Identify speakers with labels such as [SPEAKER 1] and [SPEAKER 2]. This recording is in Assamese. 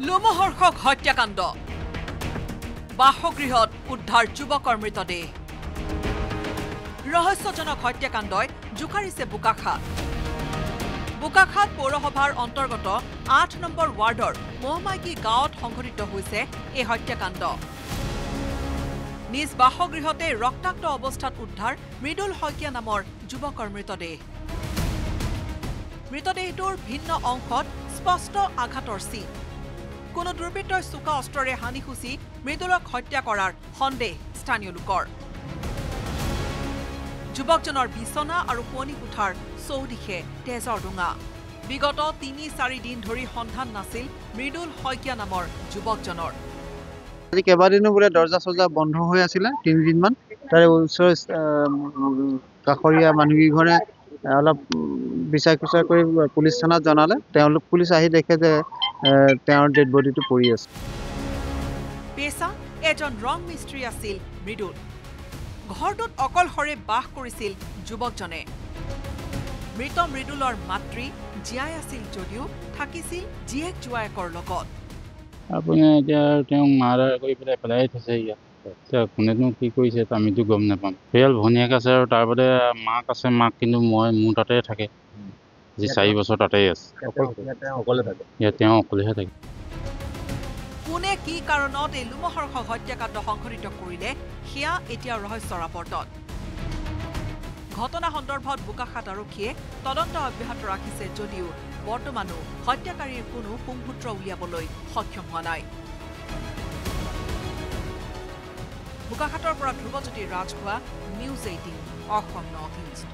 [SPEAKER 1] লোমহৰ্ষক হত্যাকাণ্ড বাসগৃহত উদ্ধাৰ যুৱকৰ মৃতদেহ ৰহস্যজনক হত্যাকাণ্ডই জুকাৰিছে বোকাখাত পৌৰসভাৰ অন্তৰ্গত ৮ নম্বৰ ৱাৰ্ডৰ মহমাইকি গাঁৱত সংঘটিত হৈছে এই হত্যাকাণ্ড নিজ বাসগৃহতে ৰক্তাক্ত অৱস্থাত উদ্ধাৰ মৃদুল শইকীয়া নামৰ যুৱকৰ মৃতদেহটোৰ ভিন্ন অংশত স্পষ্ট আঘাতৰ চিন কোনো দুৰ্বৃত্তই চোকা অস্ত্ৰৰে হানি খুচি মৃদুলক হত্যা কৰাৰ সন্দেহ স্থানীয় লোকৰ যুৱকজনৰ বিছনা আৰু পুৱনি কোঠাৰ চৌদিশে তেজৰ ডুঙা বিগত ৩-৪ দিন ধৰি সন্ধান নাছিল মৃদুল শইকীয়া নামৰ যুৱকজনৰ
[SPEAKER 2] আজি কেইবাদিনো বোলে দৰ্জা চৰ্জা বন্ধ হৈ আছিলে ৩ দিনমান তাৰে ওচৰৰ কাষৰীয়া মানুহকেইঘৰে অলপ বিচাৰ খুচাৰ কৰি পুলিচ থানাত জনালে তেওঁলোক পুলিচ আহি দেখে যে তেওঁৰ ডেড বডিটো পৰি আছে
[SPEAKER 1] পেছা এজন ৰং মিস্ত্ৰী আছিল মৃদুল ঘৰটোত অকলশৰে বাস কৰিছিল যুৱকজনে মৃত মৃদুলৰ মাতৃ জীয়াই আছিল যদিও থাকিছিল জীয়েক জোৱায়েকৰ লগত
[SPEAKER 3] আপুনি এতিয়া তেওঁক মাৰা কৰি পেলাই থৈছে ইয়াত এতিয়া কোনেনো কি কৰিছে আমিতো গম নাপাম পৰিয়াল ভনীয়েক আছে আৰু তাৰ বাদে মাক আছে মাক কিন্তু মোৰ তাতে থাকে যি 4 বছৰ তাতেই আছে তেওঁ অকলেহে থাকে
[SPEAKER 1] কোনে কি কাৰণত এই লোমহৰ্ষক হত্যাকাণ্ড সংঘটিত কৰিলে সেয়া এতিয়া ৰহস্যৰ আৱৰ্তত ঘটনা সন্দৰ্ভত বোকাখাত আৰক্ষীয়ে তদন্ত অব্যাহত ৰাখিছে যদিও বৰ্তমানো হত্যাকাৰীৰ কোনো সুংসূত্ৰ উলিয়াবলৈ সক্ষম হোৱা নাই বোকাখাতৰ পৰা Dhruvajyoti Rajkhowa news 18 Assam north east